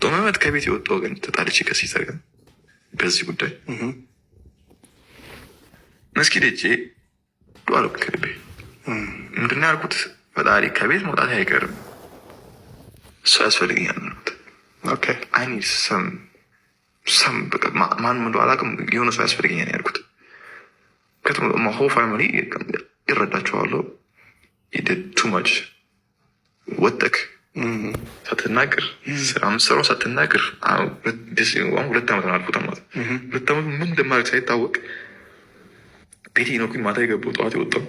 ጦመመት ከቤት የወጣው ግን ተጣልቼ ከሲስተር ጋር በዚህ ጉዳይ መስጊድ ሄጄ ዱዓ አልኩ ከልቤ። ምንድን ነው ያልኩት? ፈጣሪ ከቤት መውጣት አይቀርም፣ እሱ ያስፈልገኛል አልኩት። አይ ኒድ ሰም በቃ ማንም እንደው አላውቅም፣ የሆነ ሰው ያስፈልገኛል ያልኩት። ሆ ፋሚሊ ይረዳቸዋለሁ። ቱ ማች ወጠክ ሳትናገር ስራ ምሰራው ሳትናገር 2 ዓመት ነው አልፎታል ማለት 2 ዓመት ምን እንደማድረግ ሳይታወቅ ቤቴ ነው ማታ የገባው ጠዋት የወጣው።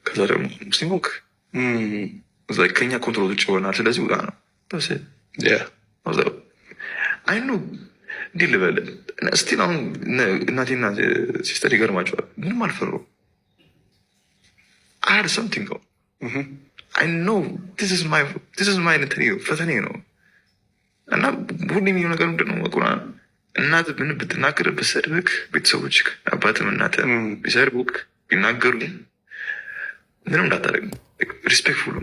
ከዛ ደግሞ ሙስሊም ሆንክ እዛ ከኛ ኮንትሮል ውጭ ይሆናል። ስለዚህ ውጣ ነው አይ ነው እንዲህ ልበል። እስቲል አሁን እናቴና ሲስተር ይገርማቸዋል። ምንም አልፈራሁም። I had something go. I know this is my ፈተኔ ነው እና ሁሌ የሚለው ነገር ምንድን ነው? ቁርአን እናት ምን ብትናገር ብትሰድብክ፣ ቤተሰቦች አባትም እናትም ቢሰድቡክ ቢናገሩ ምንም እንዳታደርግ ሪስፔክትፉል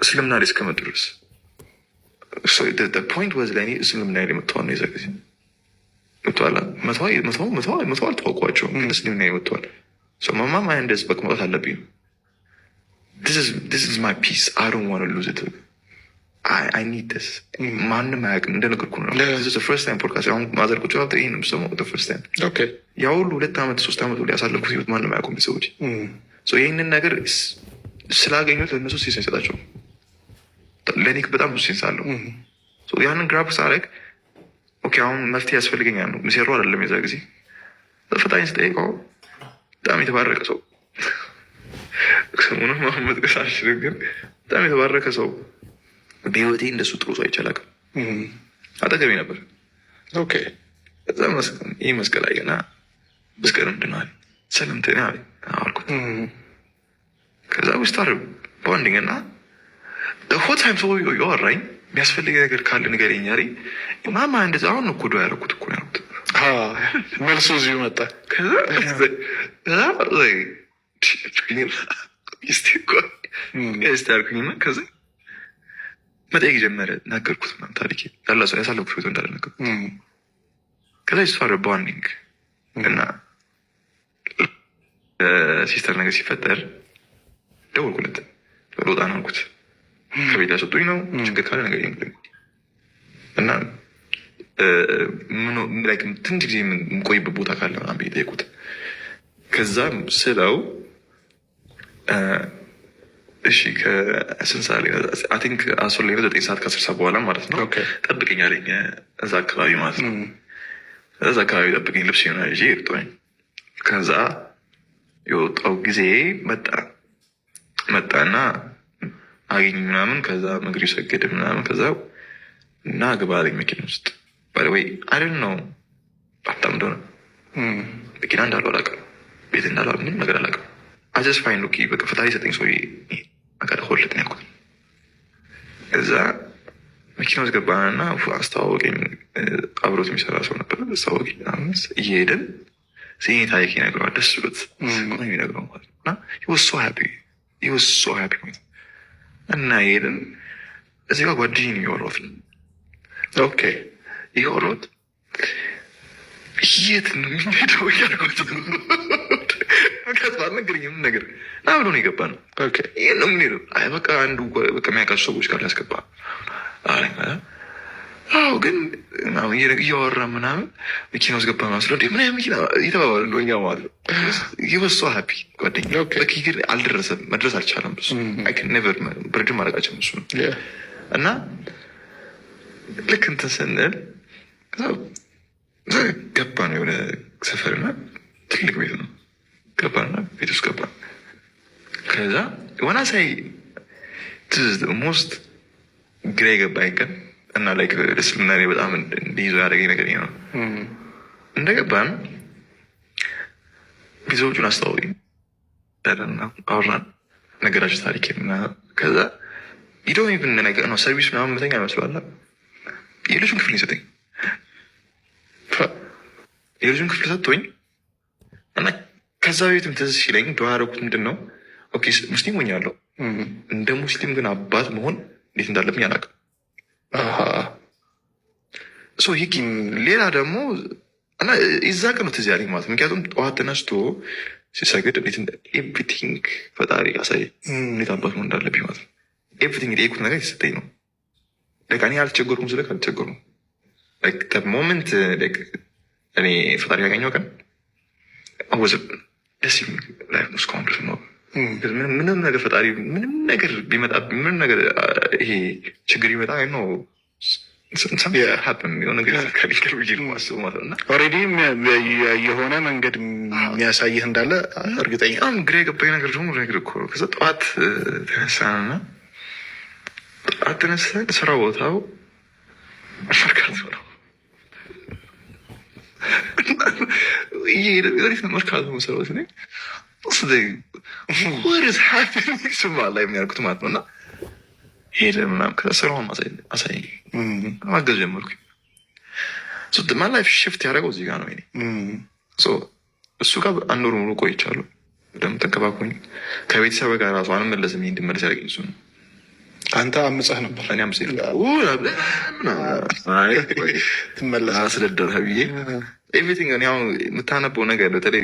እስልምና ላይ እስከመጡ ድረስ ፖይንት ወዝ ለእኔ እስልምና ላይ መጥተዋል ነው የዛ ጊዜ መጥተዋል። መተው አልታወቋቸውም ግን እስልምና ላይ መጥተዋል። ማማ እንደዚህ በቃ መውጣት አለብኝ ነው This is my peace. I don't want to lose it. I need this. ማንም አያውቅም እንደነገርኩህ ነው። This is the first time podcast አሁን ማዘር ቁጭ ብላ ይሄን የምሰማው the first time. ያ ሁሉ 2 ዓመት 3 ዓመት ሁሉ ያሳለፍኩት ህይወት ማንም አያውቁም ቤተሰቦች። ይህንን ነገር ስላገኙት ለእነሱ ሴንስ አይሰጣቸውም። ለእኔ በጣም ብዙ ሴንስ አለው። ያንን ግራብ ሳደርግ ኦኬ አሁን መፍትሄ ያስፈልገኛል ነው ሚሰሩ አይደለም። የዛ ጊዜ ፈጣኝ ስጠይቀው በጣም የተባረቀ ሰው ሰሞኑን መሐመድ ቀሳሽ ግን በጣም የተባረከ ሰው በህይወቴ እንደሱ ጥሩ ሰው አይቻላቅም። አጠገቤ ነበር። እዛ ይህ መስቀል አየና መስቀል ምንድነው ሰለምተኛ አልኩት። ከዛ ውስታር በወንድኛ እና ሆታይም ሰው ያወራኝ የሚያስፈልግ ነገር ካለ ንገረኝ አለኝ። ማማ እንደዛ አሁን እኮ ዱዓ ያደረኩት እኮ ነው ያልኩት። መልሶ እዚሁ መጣ። ከዛ ስታርኩኝና ከዛ መጠየቅ ጀመረ። ነገርኩት ታሪኬ ያሳለፍኩት ህይወት እንዳለ ነገርኩት። ከዛ ስፋር ቦንዲንግ እና ሲስተር ነገር ሲፈጠር ደወልኩለት። ወጣ ነው አልኩት። ከቤት ያስወጡኝ ነው ችግር ካለ ነገር የምልኝ እና ትንሽ ጊዜ የምንቆይበት ቦታ ካለ ምናምን ብዬ ጠየቁት። ከዛም ስለው እሺ ከስንት ሰዓት ላይ አይ ቲንክ 10 ላይ 9 ሰዓት ከ10 ሰዓት በኋላ ማለት ነው ጠብቀኝ አለኝ። እዛ አካባቢ ማለት ነው። እዛ አካባቢ ጠብቀኝ ልብስ ሆነ ይዤ እርጦኝ። ከዛ የወጣው ጊዜ መጣና አገኝ ምናምን። ከዛ ምግሪ ሰገድ ምናምን። ከዛ እና ግባ አለኝ መኪና ውስጥ ወይ አይደል ነው በጣም እንደሆነ መኪና እንዳለው አላውቅም፣ ቤት እንዳለው ምንም ነገር አላውቅም። አጀስ ፋይን ሉኪ በቃ ፈጣሪ ሰጠኝ ሰው አጋደ ሆልት ነው ያልኩት። እዛ መኪና ውስጥ ገባንና አስተዋወቀኝ። አብሮት የሚሰራ ሰው ነበር። አስተዋወቀኝ እየሄድን ሲኔ ታሪክ ይነግረዋል። ደስ ብሎት ይነግረው ማለት ነው። እና ይወሶ ሀፒ እና ይሄድን እዚህ ጋር ጓደኛዬን እያወራሁት እያወራሁት የት ነው የሚሄደው እያልኩት አልነገረኝም ነገር ና ብሎ ነው የገባ ነው። ይህን ነው የምንሄደው። አይ በቃ አንዱ በቃ የሚያውቃቸው ሰዎች ጋር ሊያስገባ ግን እያወራ ምናምን መኪና ውስጥ ገባ መስሎ ምን መኪና እየተባባሉ እኛ ማለት ነው። የበሷ ሀፒ ጓደኛ ግን አልደረሰም፣ መድረስ አልቻለም። እሱ ኔቨር ብርድም አለቃቸው እሱ ነው። እና ልክ እንትን ስንል ገባ ነው የሆነ ሰፈርና ትልቅ ቤት ነው። ገባና ቤት ውስጥ ገባ። ከዛ ዋና ሳይ ሞስት ግራ የገባኝ ቀን እና ላይ እስልምና በጣም እንዲይዞ ያደረገኝ ነገር ነው። እንደገባን ቪዛዎቹን አስተዋወቁኝ እና አወራን፣ ነገራችን ታሪክ እና ከዛ ሂደው ብን ነገር ነው ሰርቪስ ምናምን መተኛ ይመስላል። የልጁን ክፍል ይሰጠኝ። የልጁን ክፍል ሰጥቶኝ እና ከዛ ቤትም ትዝ ሲለኝ ዱዓ ያደረኩት ምንድን ነው ሙስሊም ሆኛለሁ። እንደ ሙስሊም ግን አባት መሆን እንዴት እንዳለብኝ አላውቅም። ሌላ ደግሞ እና እዛ ቀን ነው ትዝ ያለኝ ማለት ምክንያቱም ጠዋት ተነስቶ ሲሰግድ ኤቭሪቲንግ ፈጣሪ ያሳይ እንዴት አባት ነው እንዳለብኝ ማለት ነው። ኤቭሪቲንግ የጠየኩት ነገር የተሰጠኝ ነው። እኔ አልተቸገሩም ስለ አልተቸገሩም ሞመንት እኔ ፈጣሪ ያገኘው ቀን አወዝ ደስ ላይ ነው እስካሁን ድረስ ነው። ምንም ነገር ፈጣሪ ምንም ነገር ቢመጣ ምንም ነገር ይሄ ችግር ይመጣ ነው ኦልሬዲ የሆነ መንገድ የሚያሳይህ እንዳለ እርግጠኛ ግራ የገባኝ ነገር ደግሞ ነገር እኮ ከዛ ጠዋት ተነሳ ስራ ቦታው መርካቶ ነው። መርካቶ መሰረት ወርስ ስማ ላይ የሚያርኩት ማለት ነው እና ሄደ ምናምን ከስራውን አሳይ ማገዝ ጀመርኩኝ። ማን ላይፍ ሽፍት ያደረገው እዚህ ጋር ነው። እሱ ጋር አንድ ወር ሙሉ ቆይቻለሁ። በደምብ ተንከባክቦኝ ከቤተሰብ ጋር ራሱ አልመለስም። ይህ እንድመለስ ያደረገኝ እሱ ነው። አንተ አምፀህ ነበር። እኔ አምፀህ ትመለስ አስደደረ ብዬ ኤቭሪቲንግ የምታነበው ነገር በተለይ